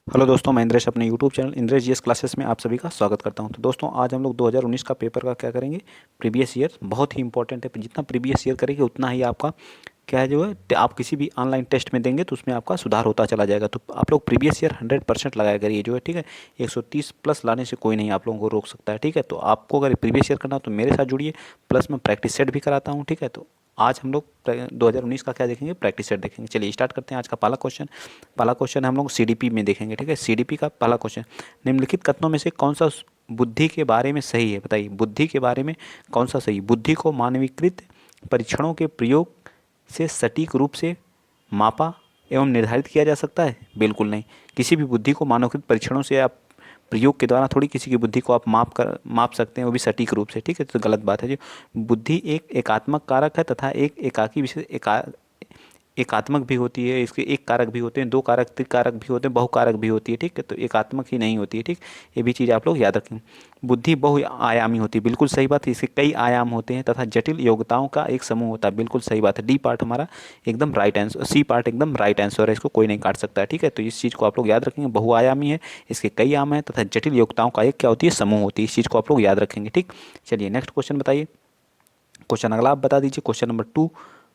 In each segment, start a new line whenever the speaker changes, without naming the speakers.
Hello दोस्तों, मैं इंद्रेश अपने YouTube channel Indresh GS classes में आप सभी का स्वागत करता हूं। तो दोस्तों, आज हम लोग 2019 का पेपर का क्या करेंगे, प्रीवियस ईयर। बहुत ही इंपॉर्टेंट है, जितना प्रीवियस ईयर करेंगे उतना ही आपका क्या है जो है आप किसी भी ऑनलाइन टेस्ट में देंगे तो उसमें आपका सुधार होता चला जाएगा। तो आप लोग प्रीवियस ईयर 100% लगाया करिए जो है, ठीक है। 130 प्लस लाने से कोई नहीं आप लोगों को रोक सकता है, ठीक है। तो आपको अगर प्रीवियस ईयर करना हो तो मेरे साथ जुड़िए, प्लस मैं प्रैक्टिस सेट भी कराता हूँ, ठीक है। तो आज हम लोग 2019 का क्या देखेंगे, प्रैक्टिस सेट देखेंगे। चलिए स्टार्ट करते हैं आज का पहला क्वेश्चन। पहला क्वेश्चन हम लोग सीडीपी में देखेंगे, ठीक है। सीडीपी का पहला क्वेश्चन, निम्नलिखित कथनों में से कौन सा बुद्धि के बारे में सही है, बताइए। बुद्धि के बारे में कौन सा सही। बुद्धि को मानवीकृत परीक्षणों के प्रयोग से सटीक रूप से मापा एवं निर्धारित किया जा सकता है? बिल्कुल नहीं। किसी भी बुद्धि को मानवकृत परीक्षणों से आप प्रयोग के द्वारा थोड़ी किसी की बुद्धि को आप माप सकते हैं, वो भी सटीक रूप से, ठीक है। तो गलत बात है जी। बुद्धि एक एकात्मक कारक है तथा एक एकाकी विशेष एकात्मक भी होती है। इसके एक कारक भी होते हैं, दो कारक, त्रिकारक भी होते हैं, बहुकारक भी होती है, ठीक है। तो एकात्मक ही नहीं होती है, ठीक। ये भी चीज़ आप लोग याद रखें। बुद्धि बहुआयामी होती है, बिल्कुल सही बात है। इसके कई आयाम होते हैं तथा जटिल योग्यताओं का एक समूह होता है, बिल्कुल सही बात है। डी पार्ट हमारा एकदम राइट आंसर, सी पार्ट एकदम राइट आंसर है, इसको कोई नहीं काट सकता है, ठीक है। तो इस चीज़ को आप लोग याद रखेंगे, बहुआयामी है, इसके कई आयाम है तथा जटिल योग्यताओं का एक क्या होती है, समूह होती है। इस चीज़ को आप लोग याद रखेंगे, ठीक। चलिए नेक्स्ट क्वेश्चन बताइए। क्वेश्चन अगला आप बता दीजिए, क्वेश्चन नंबर 2।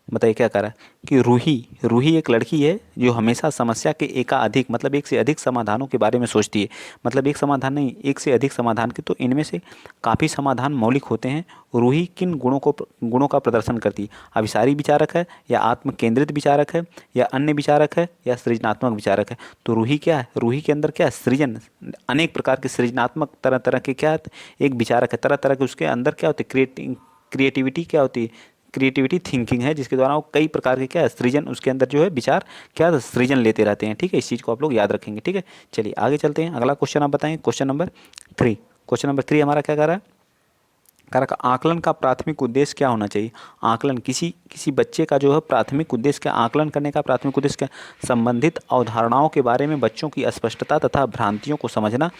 बताइए क्या कह रहा है कि रूही रूही एक लड़की है जो हमेशा समस्या के एकाधिक मतलब एक से अधिक समाधानों के बारे में सोचती है। मतलब एक समाधान नहीं, एक से अधिक समाधान के, तो इनमें से काफ़ी समाधान मौलिक होते हैं। रूही किन गुणों का प्रदर्शन करती है? अभिसारी विचारक है, या आत्म केंद्रित विचारक है, या अन्य विचारक है, या सृजनात्मक विचारक है? तो रूही क्या है, रूही के अंदर क्या है, सृजन, अनेक प्रकार के सृजनात्मक तरह तरह के क्या है, एक विचारक है, तरह तरह के उसके अंदर क्या होते हैं, क्रिएटिविटी क्या होती है, क्रिएटिविटी थिंकिंग है, जिसके द्वारा वो कई प्रकार के क्या है, सृजन, उसके अंदर जो है विचार क्या है, सृजन लेते रहते हैं, ठीक है। इस चीज़ को आप लोग याद रखेंगे, ठीक है। चलिए आगे चलते हैं, अगला क्वेश्चन आप बताएं, क्वेश्चन नंबर 3। क्वेश्चन नंबर 3 हमारा क्या कर रहा है, कारक आकलन का प्राथमिक उद्देश्य क्या होना चाहिए? आकलन, किसी किसी बच्चे का जो है प्राथमिक उद्देश्य क्या, आकलन करने का प्राथमिक उद्देश्य क्या? संबंधित अवधारणाओं के बारे में बच्चों की अस्पष्टता तथा भ्रांतियों को समझना।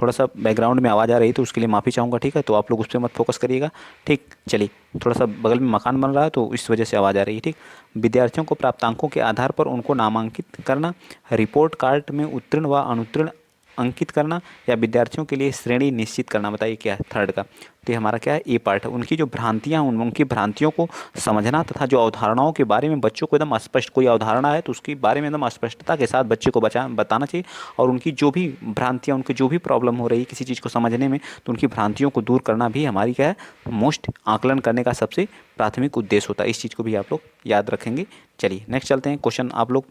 थोड़ा सा बैकग्राउंड में आवाज़ आ रही है तो उसके लिए माफ़ी चाहूँगा, ठीक है। तो आप लोग उस पर मत फोकस करिएगा, ठीक। चलिए, थोड़ा सा बगल में मकान बन रहा है तो इस वजह से आवाज़ आ रही है, ठीक। विद्यार्थियों को प्राप्तांकों के आधार पर उनको नामांकित करना, रिपोर्ट कार्ड में उत्तीर्ण व अनुत्तीर्ण अंकित करना, या विद्यार्थियों के लिए श्रेणी निश्चित करना। बताइए क्या है थर्ड का। तो ये हमारा क्या है, ए पार्ट है। उनकी जो भ्रांतियाँ हैं उनकी भ्रांतियों को समझना तथा जो अवधारणाओं के बारे में बच्चों को एकदम स्पष्ट, कोई अवधारणा है तो उसके बारे में एकदम स्पष्टता के साथ बच्चे को बताना चाहिए। और उनकी जो भी भ्रांतियाँ, उनकी जो भी प्रॉब्लम हो रही है किसी चीज़ को समझने में, तो उनकी भ्रांतियों को दूर करना भी हमारी क्या है, मोस्ट आकलन करने का सबसे प्राथमिक उद्देश्य होता है। इस चीज़ को भी आप लोग याद रखेंगे। चलिए नेक्स्ट चलते हैं, क्वेश्चन आप लोग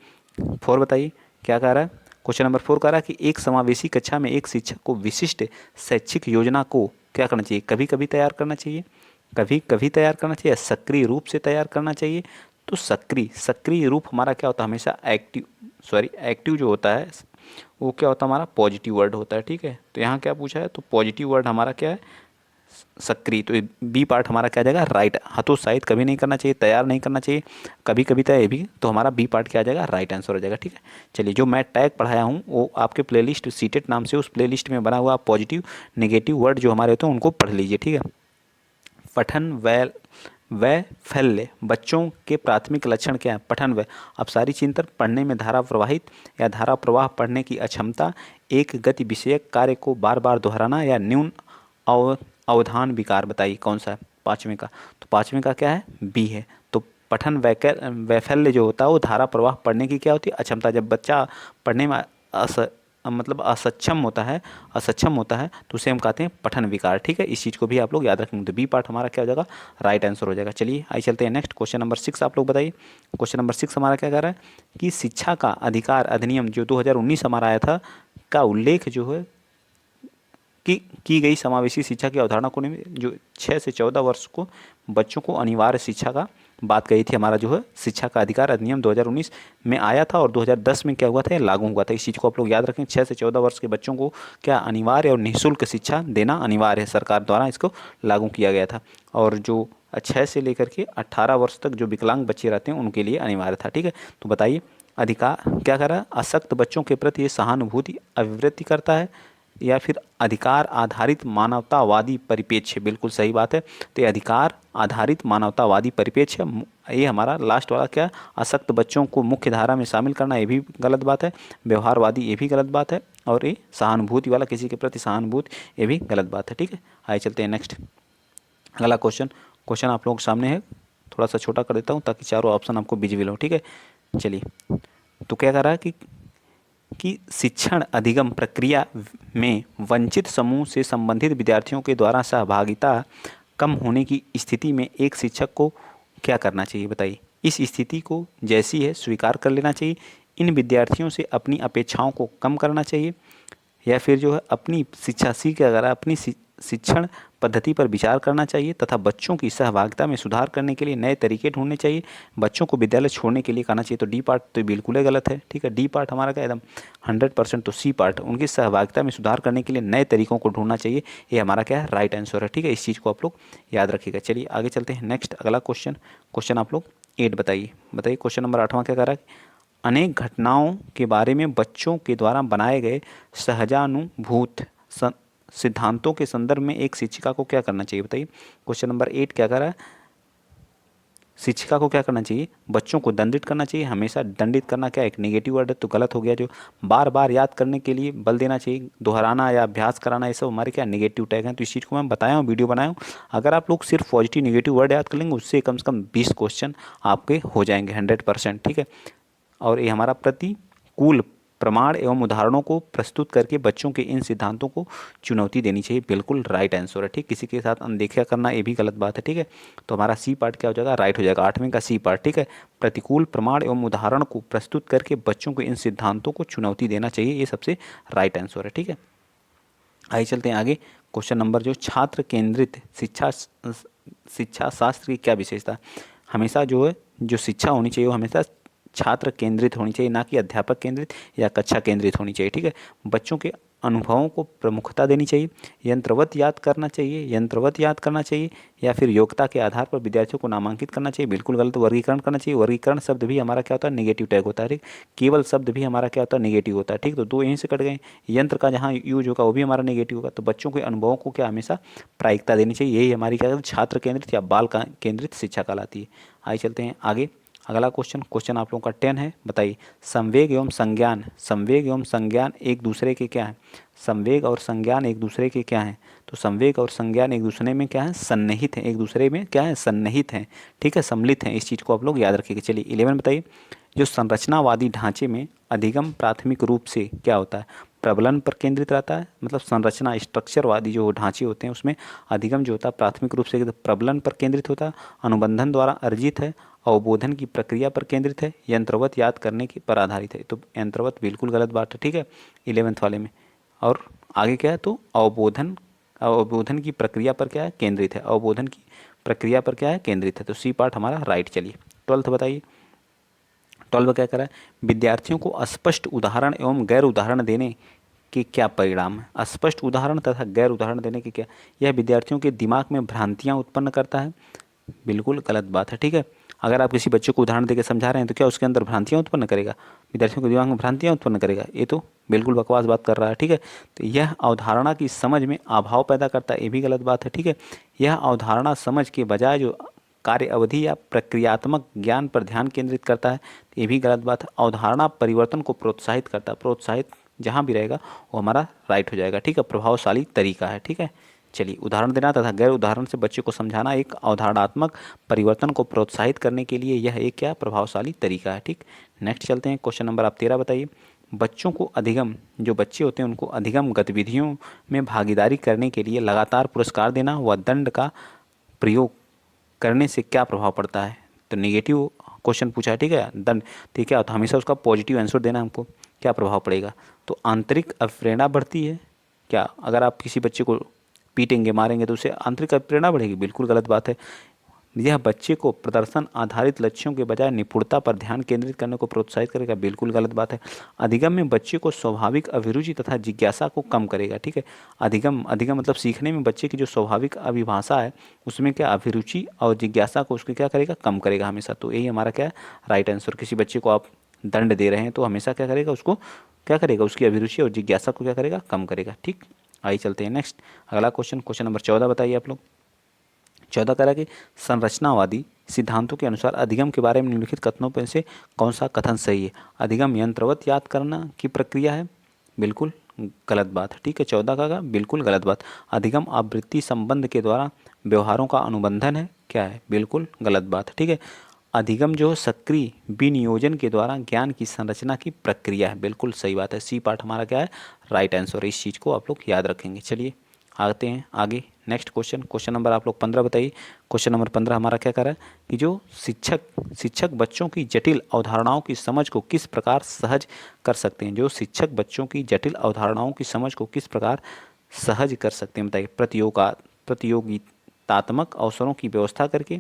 4 बताइए क्या कह रहा है। क्वेश्चन नंबर 4 कह रहा है कि एक समावेशी कक्षा में एक शिक्षक को विशिष्ट शैक्षिक योजना को क्या करना चाहिए, कभी कभी तैयार करना चाहिए, कभी कभी तैयार करना चाहिए, सक्रिय रूप से तैयार करना चाहिए? तो सक्रिय रूप हमारा क्या होता है, हमेशा एक्टिव, सॉरी एक्टिव जो होता है वो क्या होता है, हमारा पॉजिटिव वर्ड होता है, ठीक है। तो यहाँ क्या पूछा है, तो पॉजिटिव वर्ड हमारा क्या है, सक्रिय। तो बी पार्ट हमारा क्या आ जाएगा, राइट। हतोत्साहित कभी नहीं करना चाहिए, तैयार नहीं करना चाहिए, कभी कभी तय भी, तो हमारा बी पार्ट क्या आ जाएगा, राइट आंसर हो जाएगा, ठीक है। चलिए, जो मैं टैग पढ़ाया हूँ वो आपके प्लेलिस्ट सीटेट नाम से उस प्लेलिस्ट में बना हुआ, पॉजिटिव नेगेटिव वर्ड जो हमारे होते हैं उनको पढ़ लीजिए, ठीक है। पठन वैफल्य, बच्चों के प्राथमिक लक्षण क्या है? पठन वै, अपसारी चिंतन, पढ़ने में धारा प्रवाहित या धारा प्रवाह, पढ़ने की अक्षमता, एक गति विषयक कार्य को बार बार दोहराना, या न्यून अव अवधान विकार। बताइए कौन सा है पाँचवें का। तो पाँचवें का क्या है, बी है। तो पठन वैफल्य जो होता है वो धारा प्रवाह, पढ़ने की क्या होती है, अक्षमता। जब बच्चा पढ़ने में मतलब असक्षम होता है तो उसे हम कहते हैं पठन विकार, ठीक है। इस चीज़ को भी आप लोग याद रखेंगे। तो बी पार्ट हमारा क्या हो जाएगा, राइट आंसर हो जाएगा। चलिए आइए चलते हैं नेक्स्ट, क्वेश्चन नंबर 6 आप लोग बताइए। क्वेश्चन नंबर 6 हमारा क्या कह रहा है कि शिक्षा का अधिकार अधिनियम जो 2019 हमारा आया था का उल्लेख जो है की गई समावेशी शिक्षा की अवधारणा को जो 6 से 14 वर्ष को बच्चों को अनिवार्य शिक्षा का बात कही थी। हमारा जो है शिक्षा का अधिकार अधिनियम 2019 में आया था और 2010 में क्या हुआ था, लागू हुआ था। इस चीज़ को आप लोग याद रखें। 6 से 14 वर्ष के बच्चों को क्या अनिवार्य और निःशुल्क शिक्षा देना अनिवार्य है, सरकार द्वारा इसको लागू किया गया था। और जो 6 से लेकर के 18 वर्ष तक जो विकलांग बच्चे रहते हैं उनके लिए अनिवार्य था, ठीक है। तो बताइए अधिकार क्या कर रहा है, अशक्त बच्चों के प्रति ये सहानुभूति अभिवृद्धि करता है, या फिर अधिकार आधारित मानवतावादी परिप्रेक्ष्य, बिल्कुल सही बात है। तो ये अधिकार आधारित मानवतावादी परिप्रेक्ष्य ये हमारा लास्ट वाला क्या, अशक्त बच्चों को मुख्य धारा में शामिल करना, ये भी गलत बात है। व्यवहारवादी, ये भी गलत बात है। और ये सहानुभूति वाला, किसी के प्रति सहानुभूति, ये भी गलत बात है। ठीक है, आइए चलते हैं नेक्स्ट। अगला क्वेश्चन आप लोगों के सामने है, थोड़ा सा छोटा कर देता हूँ ताकि चारों ऑप्शन आपको विजिबल हो। ठीक है, चलिए। तो क्या कर रहा है कि शिक्षण अधिगम प्रक्रिया में वंचित समूह से संबंधित विद्यार्थियों के द्वारा सहभागिता कम होने की स्थिति में एक शिक्षक को क्या करना चाहिए, बताइए। इस स्थिति को जैसी है स्वीकार कर लेना चाहिए, इन विद्यार्थियों से अपनी अपेक्षाओं को कम करना चाहिए, या फिर जो है अपनी शिक्षा सीख के अगर अपनी शिक्षण पद्धति पर विचार करना चाहिए तथा बच्चों की सहभागिता में सुधार करने के लिए नए तरीके ढूंढने चाहिए, बच्चों को विद्यालय छोड़ने के लिए कहना चाहिए। तो डी पार्ट तो बिल्कुल ही गलत है। ठीक है, डी पार्ट हमारा क्या एकदम 100%। तो सी पार्ट, उनकी सहभागिता में सुधार करने के लिए नए तरीकों को ढूंढना चाहिए, ये हमारा क्या है, राइट आंसर है। ठीक है, इस चीज़ को आप लोग याद रखिएगा। चलिए आगे चलते हैं नेक्स्ट। अगला क्वेश्चन आप लोग 8 बताइए। क्वेश्चन नंबर 8वां क्या कह रहा है, अनेक घटनाओं के बारे में बच्चों के द्वारा बनाए गए सहजानुभूत सिद्धांतों के संदर्भ में एक शिक्षिका को क्या करना चाहिए, बताइए। क्वेश्चन नंबर 8 क्या कर रहा है, शिक्षिका को क्या करना चाहिए, बच्चों को दंडित करना चाहिए। हमेशा दंडित करना क्या एक नेगेटिव वर्ड है, तो गलत हो गया। जो बार बार याद करने के लिए बल देना चाहिए, दोहराना या अभ्यास कराना, ये सब हमारे क्या नेगेटिव टैग हैं। तो इस चीज़ को मैं बताया हूँ, वीडियो बनाया हूँ। अगर आप लोग सिर्फ पॉजिटिव नेगेटिव वर्ड याद कर लेंगे, उससे कम से कम 20 क्वेश्चन आपके हो जाएंगे 100%। ठीक है, और ये हमारा प्रतिकूल प्रमाण एवं उदाहरणों को प्रस्तुत करके बच्चों के इन सिद्धांतों को चुनौती देनी चाहिए, बिल्कुल राइट आंसर है। ठीक, किसी के साथ अनदेखा करना ये भी गलत बात है। ठीक है, तो हमारा सी पार्ट क्या हो जाएगा, राइट हो जाएगा, 8वें का सी पार्ट। ठीक है, प्रतिकूल प्रमाण एवं उदाहरण को प्रस्तुत करके बच्चों को इन सिद्धांतों को चुनौती देना चाहिए, ये सबसे राइट आंसर है। ठीक है, आइए चलते हैं आगे। क्वेश्चन नंबर जो छात्र केंद्रित शिक्षा शास्त्र की क्या विशेषता, हमेशा जो है जो शिक्षा होनी चाहिए वो हमेशा छात्र केंद्रित होनी चाहिए, ना कि अध्यापक केंद्रित या कक्षा केंद्रित होनी चाहिए। ठीक है, बच्चों के अनुभवों को प्रमुखता देनी चाहिए, यंत्रवत याद करना चाहिए, या फिर योग्यता के आधार पर विद्यार्थियों को नामांकित करना चाहिए, बिल्कुल गलत। वर्गीकरण करना चाहिए, वर्गीकरण शब्द भी हमारा क्या होता है, नेगेटिव टैग होता है। ठीक, केवल शब्द भी हमारा क्या होता है, नेगेटिव होता है। ठीक, तो 2 यहीं से कट गए। यंत्र का जहाँ यूज होगा वो भी हमारा नेगेटिव होगा। तो बच्चों के अनुभवों को क्या हमेशा प्रायिकता देनी चाहिए, यही हमारी क्या छात्र केंद्रित या बाल केंद्रित शिक्षा कहलाती है। आइए चलते हैं आगे। अगला क्वेश्चन आप लोगों का 10 है, बताइए। संवेग एवं संज्ञान एक दूसरे के क्या है, संवेग और संज्ञान एक दूसरे के क्या हैं, तो संवेग और संज्ञान एक दूसरे में क्या है, सन्निहित हैं, एक दूसरे में क्या है, सन्निहित हैं। ठीक है, सम्मिलित हैं, इस चीज़ को आप लोग याद रखिएगा। चलिए 11 बताइए। जो संरचनावादी ढांचे में अधिगम प्राथमिक रूप से क्या होता है, प्रबलन पर केंद्रित रहता है। मतलब संरचना स्ट्रक्चरवादी जो ढांचे होते हैं उसमें अधिगम जो होता है प्राथमिक रूप से प्रबलन पर केंद्रित होता है, अनुबंधन द्वारा अर्जित है, अवबोधन की प्रक्रिया पर केंद्रित है, यंत्रवत याद करने की पर आधारित है। तो यंत्रवत बिल्कुल गलत बात है। ठीक है, 11th वाले में। और आगे क्या है, तो अवबोधन की प्रक्रिया पर क्या है, केंद्रित है, अवबोधन की प्रक्रिया पर क्या है, केंद्रित है। तो सी पार्ट हमारा राइट। चलिए 12th बताइए। 12 क्या करा है, विद्यार्थियों को स्पष्ट उदाहरण एवं गैर उदाहरण देने के क्या परिणाम है। स्पष्ट उदाहरण तथा गैर उदाहरण देने के क्या, यह विद्यार्थियों के दिमाग में भ्रांतियाँ उत्पन्न करता है, बिल्कुल गलत बात है। ठीक है, अगर आप किसी बच्चे को उदाहरण देकर समझा रहे हैं तो क्या उसके अंदर भ्रांतियाँ उत्पन्न करेगा, विद्यार्थियों के दिमाग में भ्रांतियाँ उत्पन्न करेगा, ये तो बिल्कुल बकवास बात कर रहा है। ठीक है, तो यह अवधारणा की समझ में अभाव पैदा करता है, ये भी गलत बात है। ठीक है, यह अवधारणा समझ के बजाय जो कार्य अवधि या प्रक्रियात्मक ज्ञान पर ध्यान केंद्रित करता है, ये भी गलत बात है। अवधारणा परिवर्तन को प्रोत्साहित करता है, प्रोत्साहित जहाँ भी रहेगा वो हमारा राइट हो जाएगा। ठीक है, प्रभावशाली तरीका है। ठीक है, चलिए उदाहरण देना तथा गैर उदाहरण से बच्चे को समझाना एक अवधारणात्मक परिवर्तन को प्रोत्साहित करने के लिए यह एक क्या प्रभावशाली तरीका है। ठीक, नेक्स्ट चलते हैं। क्वेश्चन नंबर आप 13 बताइए। बच्चों को अधिगम, जो बच्चे होते हैं उनको अधिगम गतिविधियों में भागीदारी करने के लिए लगातार पुरस्कार देना व दंड का प्रयोग करने से क्या प्रभाव पड़ता है। तो नेगेटिव क्वेश्चन पूछा है। ठीक है, दंड, ठीक है, तो हमेशा उसका पॉजिटिव आंसर देना हमको। क्या प्रभाव पड़ेगा, तो आंतरिक अप्रेरणा बढ़ती है। क्या, अगर आप किसी बच्चे को पीटेंगे मारेंगे तो उससे आंतरिक प्रेरणा बढ़ेगी, बिल्कुल गलत बात है। यह बच्चे को प्रदर्शन आधारित लक्ष्यों के बजाय निपुणता पर ध्यान केंद्रित करने को प्रोत्साहित करेगा, बिल्कुल गलत बात है। अधिगम में बच्चे को स्वाभाविक अभिरुचि तथा जिज्ञासा को कम करेगा। ठीक है, अधिगम मतलब सीखने में बच्चे की जो स्वाभाविक अभिभाषा है उसमें क्या अभिरुचि और जिज्ञासा को उसके क्या करेगा, कम करेगा हमेशा। तो यही हमारा क्या है राइट आंसर। किसी बच्चे को आप दंड दे रहे हैं तो हमेशा क्या करेगा, उसको क्या करेगा, उसकी अभिरुचि और जिज्ञासा को क्या करेगा, कम करेगा। ठीक, आइए चलते हैं नेक्स्ट अगला क्वेश्चन, क्वेश्चन नंबर 14 बताइए आप लोग। 14 कह रहा है कि संरचनावादी सिद्धांतों के अनुसार अधिगम के बारे में निम्नलिखित कथनों में से कौन सा कथन सही है। अधिगम यंत्रवत याद करना की प्रक्रिया है, बिल्कुल गलत बात है। ठीक है, 14 का बिल्कुल गलत बात। अधिगम आवृत्ति संबंध के द्वारा व्यवहारों का अनुबंधन है, क्या है, बिल्कुल गलत बात है। ठीक है, अधिगम जो सक्रिय विनियोजन के द्वारा ज्ञान की संरचना की प्रक्रिया है, बिल्कुल सही बात है। सी पार्ट हमारा क्या है, राइट आंसर है। इस चीज़ को आप लोग याद रखेंगे। चलिए आते हैं आगे नेक्स्ट क्वेश्चन, क्वेश्चन नंबर आप लोग 15 बताइए। क्वेश्चन नंबर 15 हमारा क्या कर रहा है कि जो शिक्षक बच्चों की जटिल अवधारणाओं की समझ को किस प्रकार सहज कर सकते हैं। जो शिक्षक बच्चों की जटिल अवधारणाओं की समझ को किस प्रकार सहज कर सकते हैं, बताइए। प्रतियोगितात्मक अवसरों की व्यवस्था करके,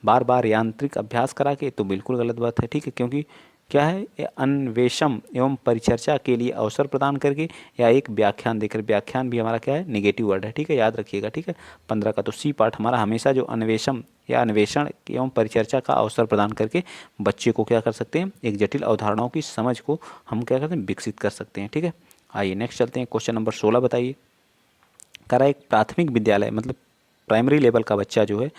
बार बार यांत्रिक अभ्यास करा के, तो बिल्कुल गलत बात है। ठीक है, क्योंकि क्या है, ये अन्वेषण एवं परिचर्चा के लिए अवसर प्रदान करके, या एक व्याख्यान देकर। व्याख्यान भी हमारा क्या है, निगेटिव वर्ड है। ठीक है, याद रखिएगा। ठीक है, 15 का तो सी पार्ट हमारा हमेशा जो अन्वेषण या अन्वेषण एवं परिचर्चा का अवसर प्रदान करके बच्चे को क्या कर सकते हैं, एक जटिल अवधारणाओं की समझ को हम क्या करते हैं, विकसित कर सकते हैं। ठीक है, आइए नेक्स्ट चलते हैं। क्वेश्चन नंबर 16 बताइए। कह रहा है एक प्राथमिक विद्यालय मतलब प्राइमरी लेवल का बच्चा जो है,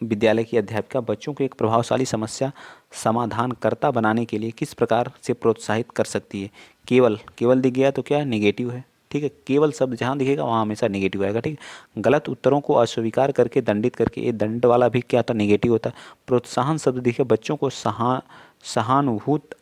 विद्यालय की अध्यापिका बच्चों को एक प्रभावशाली समस्या समाधानकर्ता बनाने के लिए किस प्रकार से प्रोत्साहित कर सकती है। केवल केवल दिख गया तो क्या निगेटिव है। ठीक है, केवल शब्द जहाँ दिखेगा वहाँ हमेशा निगेटिव आएगा। ठीक है, गलत उत्तरों को अस्वीकार करके दंडित करके, ये दंड वाला भी क्या होता है, निगेटिव होता है। प्रोत्साहन शब्द दिखे, बच्चों को सहानुभूत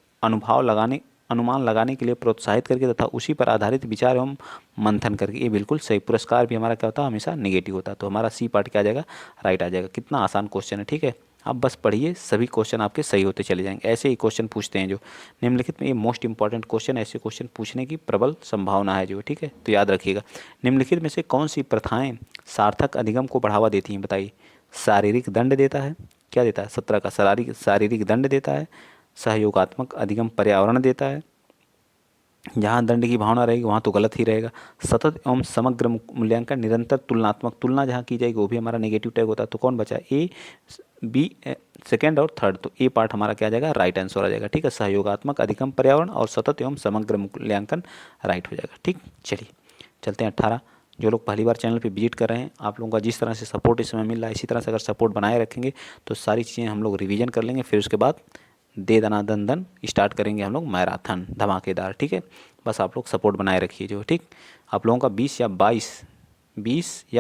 अनुमान लगाने के लिए प्रोत्साहित करके तथा उसी पर आधारित विचार एवं मंथन करके, ये बिल्कुल सही। पुरस्कार भी हमारा क्या होता है, हमेशा नेगेटिव होता है। तो हमारा सी पार्ट क्या आ जाएगा, राइट आ जाएगा। कितना आसान क्वेश्चन है। ठीक है, आप बस पढ़िए, सभी क्वेश्चन आपके सही होते चले जाएंगे। ऐसे ही क्वेश्चन पूछते हैं जो निम्नलिखित में, ये मोस्ट इंपॉर्टेंट क्वेश्चन, ऐसे क्वेश्चन पूछने की प्रबल संभावना है जो। ठीक है, तो याद रखिएगा। निम्नलिखित में से कौन सी प्रथाएं सार्थक अधिगम को बढ़ावा देती हैं, बताइए। शारीरिक दंड देता है, क्या देता है, 17 का शारीरिक दंड देता है। सहयोगात्मक अधिगम पर्यावरण देता है, जहाँ दंड की भावना रहेगी वहाँ तो गलत ही रहेगा। सतत एवं समग्र मूल्यांकन, निरंतर तुलनात्मक तुलना जहाँ की जाएगी वो भी हमारा नेगेटिव टैग होता है। तो कौन बचा, ए बी सेकेंड और थर्ड, तो ए पार्ट हमारा क्या आ जाएगा, राइट आंसर आ जाएगा। ठीक है, सहयोगात्मक अधिगम पर्यावरण और सतत एवं समग्र मूल्यांकन राइट हो जाएगा। ठीक, चलिए चलते हैं 18। जो लोग पहली बार चैनल पे विजिट कर रहे हैं, आप लोगों का जिस तरह से सपोर्ट इस समय मिल रहा है, इसी तरह से अगर सपोर्ट बनाए रखेंगे तो सारी चीज़ें हम लोग रिवीजन कर लेंगे। फिर उसके बाद दे दना दन दन स्टार्ट करेंगे हम लोग मैराथन धमाकेदार। ठीक है, बस आप लोग सपोर्ट बनाए रखिए जो। ठीक, आप लोगों का 20 या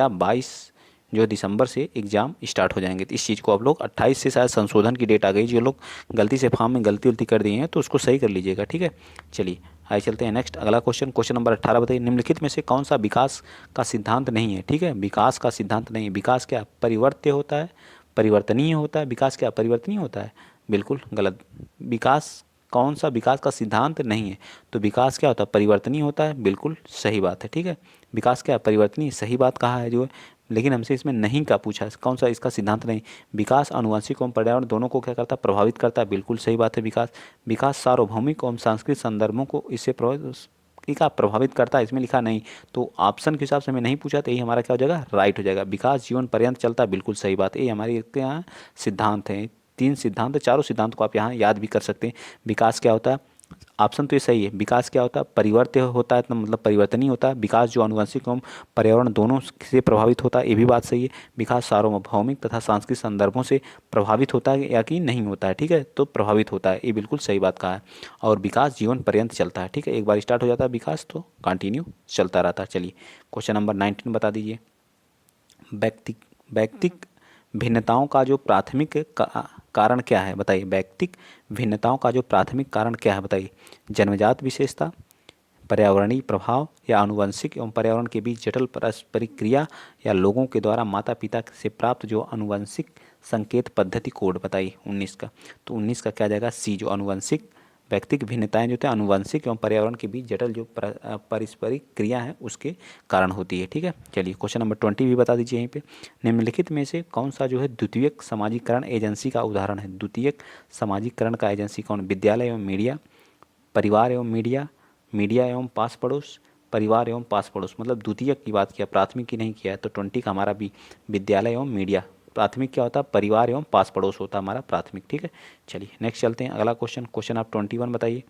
22 जो दिसंबर से एग्ज़ाम स्टार्ट हो जाएंगे। तो इस चीज़ को आप लोग 28 से शायद संशोधन की डेट आ गई, जो लोग गलती से फॉर्म में गलती उलती कर दिए हैं तो उसको सही कर लीजिएगा। ठीक है, चलिए आइए चलते हैं नेक्स्ट अगला क्वेश्चन, क्वेश्चन नंबर 18 बताइए। निम्नलिखित में से कौन सा विकास का सिद्धांत नहीं है। ठीक है, विकास का सिद्धांत नहीं है। विकास क्या परिवर्त्य होता है, परिवर्तनीय होता है। विकास क्या परिवर्तनीय होता है, बिल्कुल गलत। विकास कौन सा विकास का सिद्धांत नहीं है, तो विकास क्या होता है, परिवर्तनीय होता है, बिल्कुल सही बात है। ठीक है, विकास क्या परिवर्तनीय, सही बात कहा है जो है, लेकिन हमसे इसमें नहीं का पूछा है, कौन सा इसका सिद्धांत नहीं। विकास आनुवंशिक एवं पर्यावरण दोनों को क्या करता है, प्रभावित करता है, बिल्कुल सही बात है। विकास सार्वभौमिक एवं सांस्कृतिक संदर्भों को इससे प्रभावित करता है, इसमें लिखा नहीं। तो ऑप्शन के हिसाब से हमें नहीं पूछा, तो यही हमारा क्या हो जाएगा, राइट हो जाएगा। विकास जीवन पर्यंत चलता है, बिल्कुल सही बात है। ये हमारे यहाँ सिद्धांत हैं, 3 सिद्धांत, चारों सिद्धांत को आप यहाँ याद भी कर सकते हैं। विकास क्या होता है, ऑप्शन तो ये सही है। विकास क्या होता है, परिवर्त्य होता है, तो मतलब परिवर्तनीय होता है। विकास जो आनुवंशिक एवं पर्यावरण दोनों से प्रभावित होता है, ये भी बात सही है। विकास सार्वभौमिक तथा सांस्कृतिक संदर्भों से प्रभावित होता है या कि नहीं होता है। ठीक है, तो प्रभावित होता है, ये बिल्कुल सही बात कहा है। और विकास जीवन पर्यंत चलता है। ठीक है, एक बार स्टार्ट हो जाता है विकास तो कंटिन्यू चलता रहता है। चलिए क्वेश्चन नंबर 19 बता दीजिए। व्यक्तिक भिन्नताओं का जो प्राथमिक कारण क्या है, बताइए। व्यक्तिक भिन्नताओं का जो प्राथमिक कारण क्या है, बताइए। जन्मजात विशेषता, पर्यावरणीय प्रभाव, या आनुवंशिक एवं पर्यावरण के बीच जटिल पारस्परिक क्रिया, या लोगों के द्वारा माता पिता से प्राप्त जो आनुवंशिक संकेत पद्धति कोड, बताइए 19 का। तो 19 का क्या जाएगा, सी जो आनुवंशिक व्यक्तिक भिन्नताएं जो थे आनुवंशिक एवं पर्यावरण के बीच जटिल जो पारस्परिक क्रिया है उसके कारण होती है। ठीक है, चलिए क्वेश्चन नंबर 20 भी बता दीजिए यहीं पे। निम्नलिखित में से कौन सा जो है द्वितीयक सामाजिकरण एजेंसी का उदाहरण है। द्वितीयक सामाजिकरण का एजेंसी कौन, विद्यालय एवं मीडिया, परिवार एवं मीडिया, मीडिया एवं पास पड़ोस, परिवार एवं पास पड़ोस। मतलब द्वितीयक की बात किया, प्राथमिक की नहीं किया है। तो 20 का हमारा भी विद्यालय एवं मीडिया प्राथमिक क्या होता है, परिवार एवं पास पड़ोस होता है हमारा प्राथमिक। ठीक है, चलिए नेक्स्ट चलते हैं। अगला क्वेश्चन, क्वेश्चन आप 21 बताइए।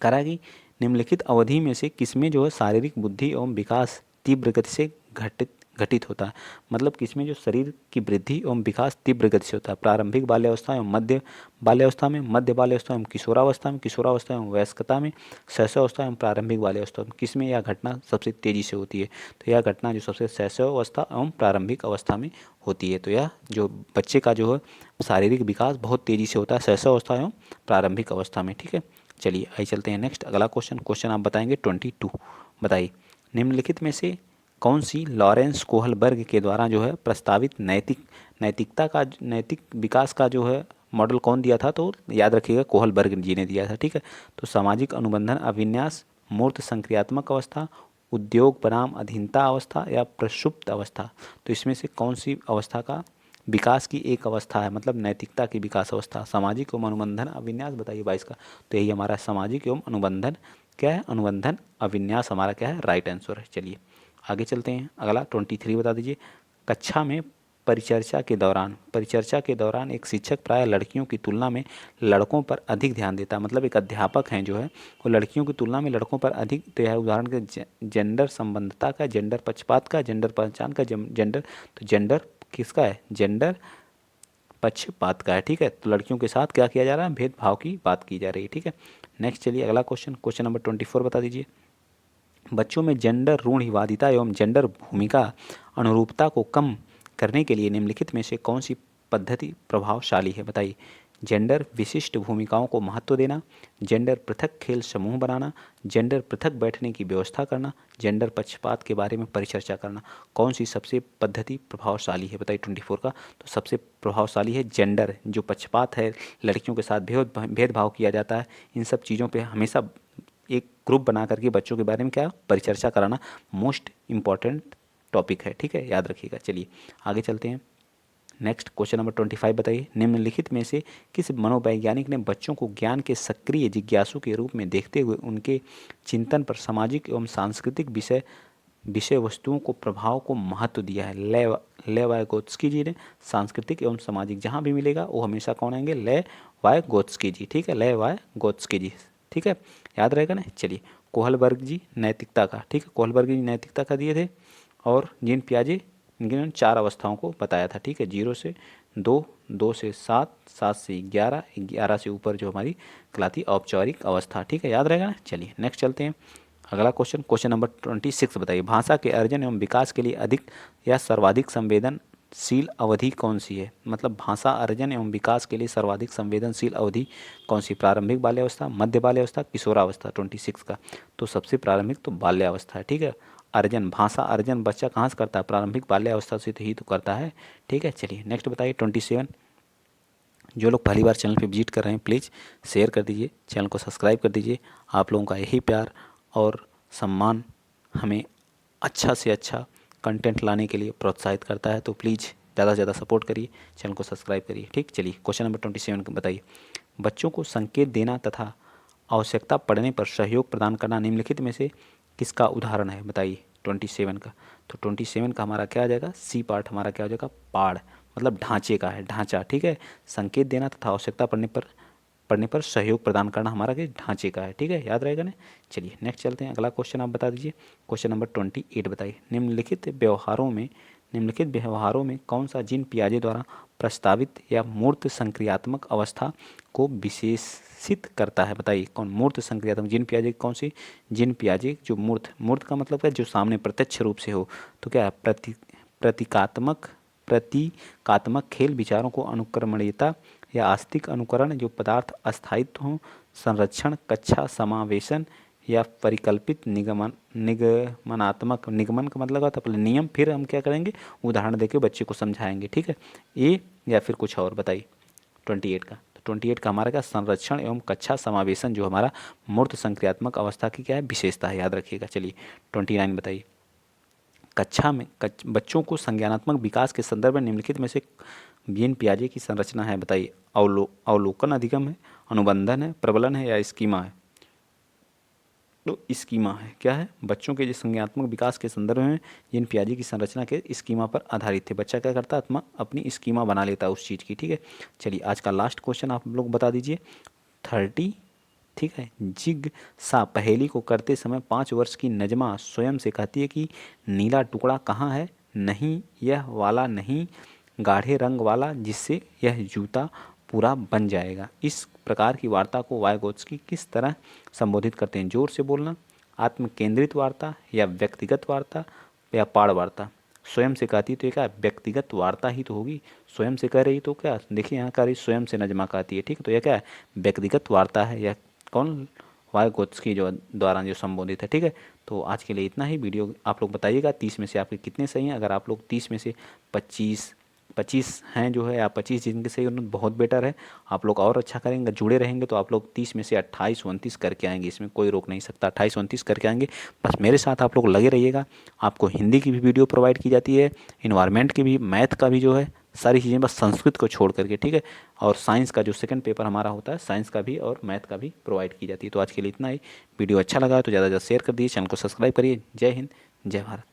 करा कि निम्नलिखित अवधि में से किसमें जो है शारीरिक बुद्धि एवं विकास तीव्र गति से घटित घटित होता है। मतलब किसमें जो शरीर की वृद्धि एवं विकास तीव्र गति से होता है। प्रारंभिक बाल्यावस्था एवं मध्य बाल्यावस्था में, मध्य बाल्यावस्था एवं किशोरावस्था में, किशोरावस्था एवं वयस्कता में, शैशवावस्था एवं प्रारंभिक बाल्यावस्था में, किसमें यह घटना सबसे तेजी से होती है। तो यह घटना जो सबसे शैशवावस्था एवं प्रारंभिक अवस्था में होती है। तो यह जो बच्चे का जो है शारीरिक विकास बहुत तेजी से होता है शैशवावस्था एवं प्रारंभिक अवस्था में। ठीक है, चलिए आइए चलते हैं नेक्स्ट। अगला क्वेश्चन, क्वेश्चन आप बताएंगे 22। बताइए निम्नलिखित में से कौन सी लॉरेंस कोहलबर्ग के द्वारा जो है प्रस्तावित नैतिक विकास का जो है मॉडल कौन दिया था। तो याद रखिएगा कोहलबर्ग जी ने दिया था। ठीक है, तो सामाजिक अनुबंधन अभिन्यास, मूर्त संक्रियात्मक अवस्था, उद्योग बनाम अधीनता अवस्था या प्रक्षुब्ध अवस्था। तो इसमें से कौन सी अवस्था का विकास की एक अवस्था है, मतलब नैतिकता की विकास अवस्था। सामाजिक एवं अनुबंधन अभिन्यास बताइए 22 का। तो यही हमारा सामाजिक एवं अनुबंधन क्या है, अनुबंधन अभिन्यास हमारा क्या है, राइट आंसर है। चलिए आगे चलते हैं। अगला 23 बता दीजिए। कक्षा में परिचर्चा के दौरान एक शिक्षक प्राय लड़कियों की तुलना में लड़कों पर अधिक ध्यान देता है। मतलब एक अध्यापक हैं जो है वो लड़कियों की तुलना में लड़कों पर अधिक, तो यह उदाहरण के जेंडर संबंधता का, जेंडर पक्षपात का, जेंडर पहचान का, जेंडर, तो जेंडर किसका है, जेंडर पक्षपात का है। ठीक है, तो लड़कियों के साथ क्या किया जा रहा है, भेदभाव की बात की जा रही है। ठीक है, नेक्स्ट चलिए अगला क्वेश्चन, क्वेश्चन नंबर 24 बता दीजिए। बच्चों में जेंडर रूढ़िवादिता एवं जेंडर भूमिका अनुरूपता को कम करने के लिए निम्नलिखित में से कौन सी पद्धति प्रभावशाली है। बताइए जेंडर विशिष्ट भूमिकाओं को महत्व देना, जेंडर पृथक खेल समूह बनाना, जेंडर पृथक बैठने की व्यवस्था करना, जेंडर पक्षपात के बारे में परिचर्चा करना। कौन सी सबसे पद्धति प्रभावशाली है बताइए 24 का। तो सबसे प्रभावशाली है जेंडर, जो पक्षपात है, लड़कियों के साथ भेदभाव किया जाता है, इन सब चीज़ों पे हमेशा एक ग्रुप बना करके बच्चों के बारे में क्या परिचर्चा कराना मोस्ट इम्पॉर्टेंट टॉपिक है। ठीक है, याद रखिएगा। चलिए आगे चलते हैं। नेक्स्ट क्वेश्चन नंबर 25 बताइए। निम्नलिखित में से किस मनोवैज्ञानिक ने बच्चों को ज्ञान के सक्रिय जिज्ञासु के रूप में देखते हुए उनके चिंतन पर सामाजिक एवं सांस्कृतिक विषय वस्तुओं को प्रभाव को महत्व दिया है। लेवाइगोत्स्की जी ने सांस्कृतिक एवं सामाजिक, जहाँ भी मिलेगा वो हमेशा कौन आएंगे, लेवाइगोत्स्की जी। ठीक है, लेवाइगोत्स्की जी। ठीक है, याद रहेगा ना। चलिए कोहलबर्ग जी नैतिकता का, ठीक है, कोहलबर्ग जी नैतिकता का दिए थे, और जीन पियाजे इन्होंने 4 अवस्थाओं को बताया था। ठीक है, 0 से 2, 2 से 7, 7 से 11, 11 से ऊपर जो हमारी कहलाती औपचारिक अवस्था। ठीक है, याद रहेगा ना। चलिए नेक्स्ट चलते हैं। अगला क्वेश्चन, क्वेश्चन नंबर 26 बताइए। भाषा के अर्जन एवं विकास के लिए अधिक या सर्वाधिक संवेदनशील अवधि कौन सी है। मतलब भाषा अर्जन एवं विकास के लिए सर्वाधिक संवेदनशील अवधि कौन सी, प्रारंभिक बाल्यावस्था, मध्य बाल्यावस्था, किशोरावस्था। 26 का तो सबसे प्रारंभिक तो बाल्यावस्था है। ठीक है, अर्जन, भाषा अर्जन बच्चा कहाँ से करता है, प्रारंभिक बाल्यावस्था से तो ही तो करता है। ठीक है, चलिए नेक्स्ट बताइए 27। जो लोग पहली बार चैनल पे विजिट कर रहे हैं प्लीज़ शेयर कर दीजिए, चैनल को सब्सक्राइब कर दीजिए। आप लोगों का यही प्यार और सम्मान हमें अच्छा से अच्छा कंटेंट लाने के लिए प्रोत्साहित करता है। तो प्लीज़ ज़्यादा से ज़्यादा सपोर्ट करिए, चैनल को सब्सक्राइब करिए। ठीक, चलिए क्वेश्चन नंबर 27 बताइए। बच्चों को संकेत देना तथा आवश्यकता पड़ने पर सहयोग प्रदान करना निम्नलिखित में से किसका उदाहरण है। बताइए 27 का। तो 27 का हमारा क्या आ जाएगा, सी पार्ट हमारा क्या हो जाएगा, पाड़, मतलब ढांचे का है, ढांचा। ठीक है, संकेत देना तथा आवश्यकता पढ़ने पर सहयोग प्रदान करना हमारा के ढांचे का है। ठीक है, याद रहेगा ना। चलिए नेक्स्ट चलते हैं। अगला क्वेश्चन आप बता दीजिए, क्वेश्चन नंबर 28 बताइए। निम्नलिखित व्यवहारों में कौन सा जीन पियाजे द्वारा प्रस्तावित या मूर्त संक्रियात्मक अवस्था को विशेषित करता है। बताइए कौन मूर्त संक्रियात्मक जीन पियाजे, कौन सी जीन पियाजे जो मूर्त का मतलब है जो सामने प्रत्यक्ष रूप से हो। तो क्या है, प्रतीकात्मक खेल विचारों को अनुक्रमणीयता या आस्तिक अनुकरण जो पदार्थ अस्थायित्व हो, संरक्षण, कक्षा समावेशन या परिकल्पित निगमनात्मक, निगमन का मतलब होता है नियम। फिर हम क्या करेंगे, उदाहरण देके बच्चे को समझाएंगे। ठीक है, ये या फिर कुछ और। बताइए 28 का। तो 28 का हमारा क्या, संरक्षण एवं कक्षा समावेशन जो हमारा मूर्त संक्रियात्मक अवस्था की क्या है, विशेषता है, याद रखिएगा। चलिए 29 बताइए। कक्षा में बच्चों को संज्ञानात्मक विकास के संदर्भ में निम्नलिखित में से जीन पियाजे की संरचना है। बताइए अवलोकन अधिगम है, अनुबंधन है, प्रबलन है या स्कीमा है। तो स्कीमा है, क्या है, बच्चों के जो संज्ञानात्मक विकास के संदर्भ में जिन पियाजे की संरचना के स्कीमा पर आधारित थे। बच्चा क्या करता है, आत्मा अपनी स्कीमा बना लेता है उस चीज़ की। ठीक है, चलिए आज का लास्ट क्वेश्चन आप लोग बता दीजिए 30। ठीक है, जिग सा पहेली को करते समय 5 वर्ष की नजमा स्वयं से कहती है कि नीला टुकड़ा कहाँ है, नहीं यह वाला नहीं, गाढ़े रंग वाला जिससे यह जूता पूरा बन जाएगा। इस प्रकार की वार्ता को वाइगोत्स्की किस तरह संबोधित करते हैं? जोर से बोलना। आत्म केंद्रित वार्ता या व्यक्तिगत वार्ता या पाड़ वार्ता? स्वयं से कहती तो ये क्या व्यक्तिगत वार्ता ही तो होगी। स्वयं से कह रही तो क्या, देखिए यहाँ कह रही स्वयं से नजमा कहती है। ठीक है, तो यह क्या है व्यक्तिगत वार्ता है। यह कौन, वाइगोत्स्की जो द्वारा जो संबोधित है। ठीक है, तो आज के लिए इतना ही। वीडियो आप लोग बताइएगा 30 में से आपके कितने सही हैं। अगर आप लोग 30 में से 25 हैं जो है, या 25 जिनके सही उन्होंने बहुत बेटर है। आप लोग और अच्छा करेंगे, जुड़े रहेंगे तो आप लोग 30 में से 28-29 करके आएंगे। इसमें कोई रोक नहीं सकता, 28-29 करके आएंगे। बस मेरे साथ आप लोग लगे रहिएगा। आपको हिंदी की भी वीडियो प्रोवाइड की जाती है, इन्वायरमेंट की भी, मैथ का भी जो है, सारी चीज़ें, बस संस्कृत को छोड़ करके। ठीक है, और साइंस का जो सेकंड पेपर हमारा होता है, साइंस का भी और मैथ का भी प्रोवाइड की जाती है। तो आज के लिए इतना ही। वीडियो अच्छा लगा तो ज़्यादा से ज़्यादा शेयर कर दीजिए, चैनल को सब्सक्राइब करिए। जय हिंद, जय भारत।